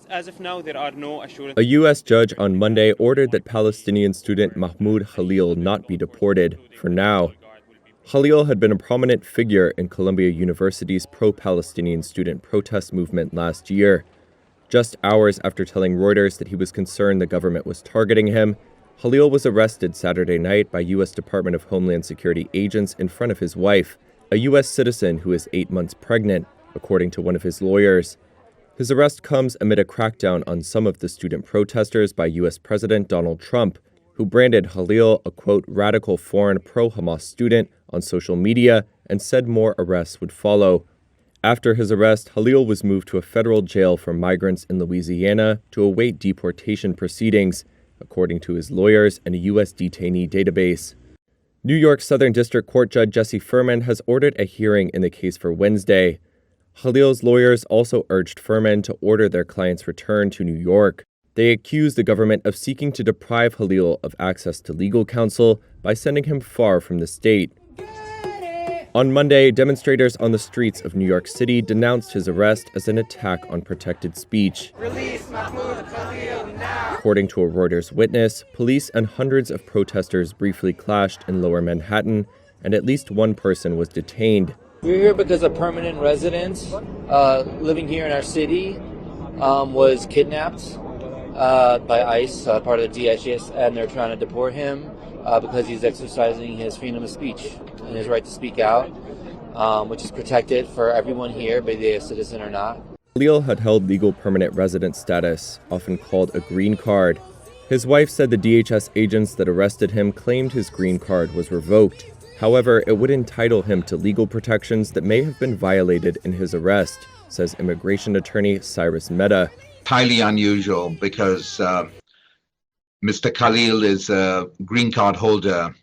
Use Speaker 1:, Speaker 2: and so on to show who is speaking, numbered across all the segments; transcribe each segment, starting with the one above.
Speaker 1: As of now, there are no assurances.
Speaker 2: A U.S. judge on Monday ordered that Palestinian student Mahmoud Khalil not be deported, for now. Khalil had been a prominent figure in Columbia University's pro-Palestinian student protest movement last year. Just hours after telling Reuters that he was concerned the government was targeting him, Khalil was arrested Saturday night by U.S. Department of Homeland Security agents in front of his wife, a U.S. citizen who is 8 months pregnant, according to one of his lawyers. His arrest comes amid a crackdown on some of the student protesters by U.S. President Donald Trump, who branded Khalil a, quote, radical foreign pro-Hamas student on social media and said more arrests would follow. After his arrest, Khalil was moved to a federal jail for migrants in Louisiana to await deportation proceedings, according to his lawyers and a U.S. detainee database. New York Southern District Court Judge Jesse Furman has ordered a hearing in the case for Wednesday. Khalil's lawyers also urged Furman to order their client's return to New York. They accused the government of seeking to deprive Khalil of access to legal counsel by sending him far from the state. On Monday, demonstrators on the streets of New York City denounced his arrest as an attack on protected speech.
Speaker 1: Release Mahmoud Khalil now.
Speaker 2: According to a Reuters witness, police and hundreds of protesters briefly clashed in Lower Manhattan, and at least one person was detained.
Speaker 3: We're here because a permanent resident living here in our city was kidnapped by ICE, part of the DHS, and they're trying to deport him because he's exercising his freedom of speech and his right to speak out, which is protected for everyone here, be they a citizen or not.
Speaker 2: Khalil had held legal permanent resident status, often called a green card. His wife said the DHS agents that arrested him claimed his green card was revoked. However, it would entitle him to legal protections that may have been violated in his arrest, says immigration attorney Cyrus Mehta.
Speaker 4: Highly unusual because Mr. Khalil is a green card holder.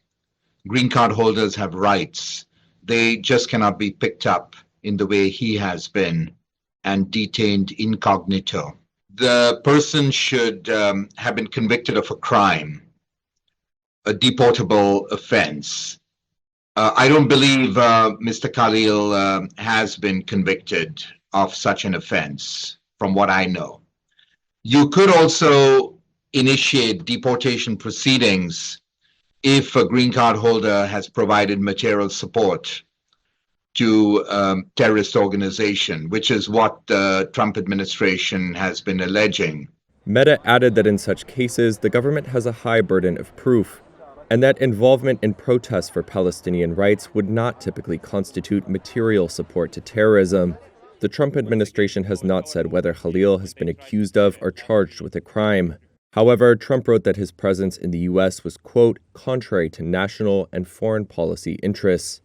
Speaker 4: Green card holders have rights. They just cannot be picked up in the way he has been and detained incognito. The person should have been convicted of a crime, a deportable offense. I don't believe Mr. Khalil has been convicted of such an offense, from what I know. You could also initiate deportation proceedings if a green card holder has provided material support to terrorist organization, which is what the Trump administration has been alleging.
Speaker 2: Mehta added that in such cases, the government has a high burden of proof, and that involvement in protests for Palestinian rights would not typically constitute material support to terrorism. The Trump administration has not said whether Khalil has been accused of or charged with a crime. However, Trump wrote that his presence in the U.S. was, quote, contrary to national and foreign policy interests.